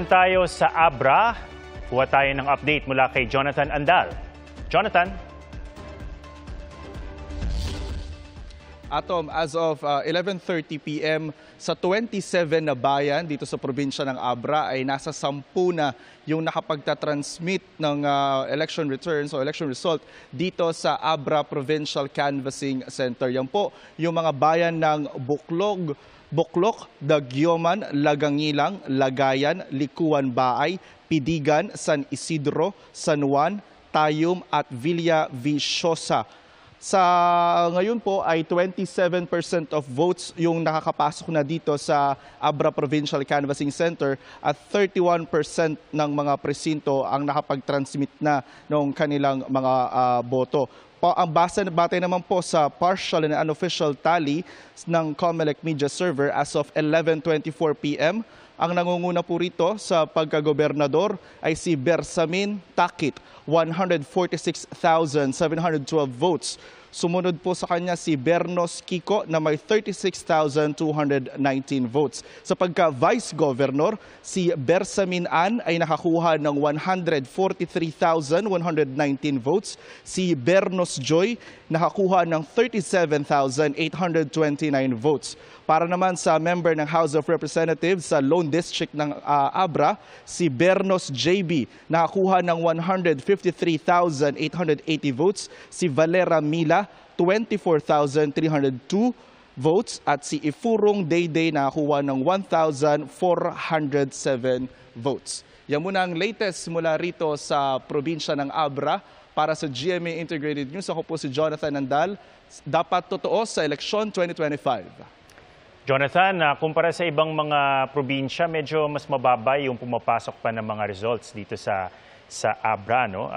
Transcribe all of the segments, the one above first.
Tayo sa Abra, kuha tayo ng update mula kay Jonathan Andal. Jonathan? Atom, as of 11:30 p.m. sa 27 na bayan dito sa probinsya ng Abra ay nasa 10 na yung nakapagtatransmit ng election returns o election result dito sa Abra Provincial Canvassing Center. Yan po yung mga bayan ng Buklok, Dagyoman, Lagangilang, Lagayan, Likuan Baay, Pidigan, San Isidro, San Juan, Tayum at Villa Viciosa. Sa ngayon po ay 27% of votes yung nakakapasok na dito sa Abra Provincial Canvassing Center at 31% ng mga presinto ang nakapag-transmit na ng kanilang mga boto. Ang batay naman po sa partial and unofficial tally ng COMELEC media server as of 11:24 p.m. Ang nangunguna po rito sa pagkagobernador ay si Bersamin Takit, 146,712 votes. Sumunod po sa kanya si Bernos Kiko na may 36,219 votes. Sa pagka-vice governor, si Bersamin An ay nakakuha ng 143,119 votes. Si Bernos Joy nakakuha ng 37,829 votes. Para naman sa member ng House of Representatives sa Lone District ng Abra, si Bernos JB nakakuha ng 153,880 votes. Si Valera Mila, 24,302 votes. At si Ifurong Dayday nakakuha ng 1,407 votes. Yan muna ang latest mula rito sa probinsya ng Abra. Para sa GMA Integrated News, ako po si Jonathan Andal. Dapat totoo sa eleksyon 2025. Jonathan, kumpara sa ibang mga probinsya, medyo mas mababa yung pumapasok pa ng mga results dito sa Abra, no?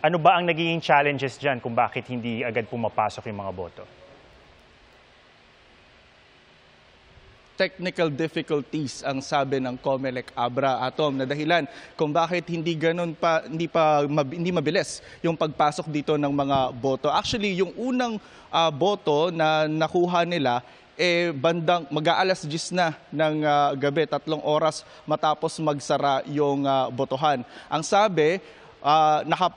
Ano ba ang naging challenges dyan kung bakit hindi agad pumapasok yung mga boto? Technical difficulties ang sabi ng COMELEC Abra, Atom, na dahilan kung bakit hindi mabilis yung pagpasok dito ng mga boto. Actually, yung unang boto na nakuha nila bandang mag-aalas 10 na ng gabi, 3 oras matapos magsara yung botohan. Ang sabi,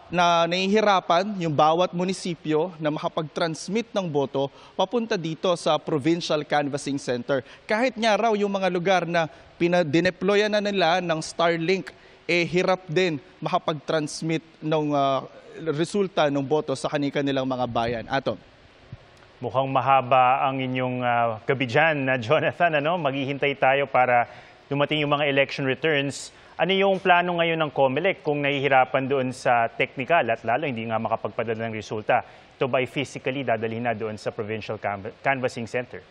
nahihirapan yung bawat munisipyo na makapag-transmit ng boto papunta dito sa Provincial Canvassing Center. Kahit nga raw yung mga lugar na dineployan na nila ng Starlink, hirap din makapag-transmit ng resulta ng boto sa kanilang mga bayan. Atom. Mukhang mahaba ang inyong gabi dyan, Jonathan. Maghihintay tayo para dumating yung mga election returns. Ano yung plano ngayon ng COMELEC kung nahihirapan doon sa technical at lalo hindi nga makapagpadala ng resulta? Ito ba ay physically dadalhin na doon sa Provincial Canvassing Center?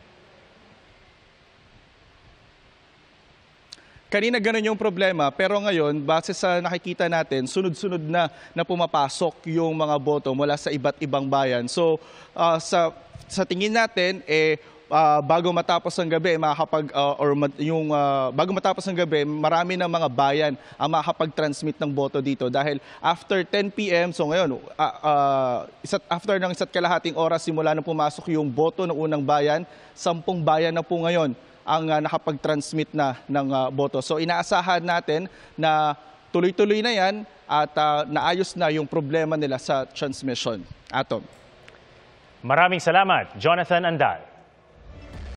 Kanina ganun yung problema, pero ngayon, base sa nakikita natin, sunod-sunod na pumapasok yung mga boto mula sa iba't ibang bayan. So, sa tingin natin, bago matapos ang gabi, bago matapos ang gabi, marami ng mga bayan ang makakapag-transmit ng boto dito. Dahil after 10 p.m., so ngayon, after ng isa't kalahating oras, simula na pumasok yung boto ng unang bayan, 10 bayan na po ngayon ang nakapag-transmit na ng boto. So inaasahan natin na tuloy-tuloy na yan at naayos na yung problema nila sa transmission. Atom. Maraming salamat, Jonathan Andal.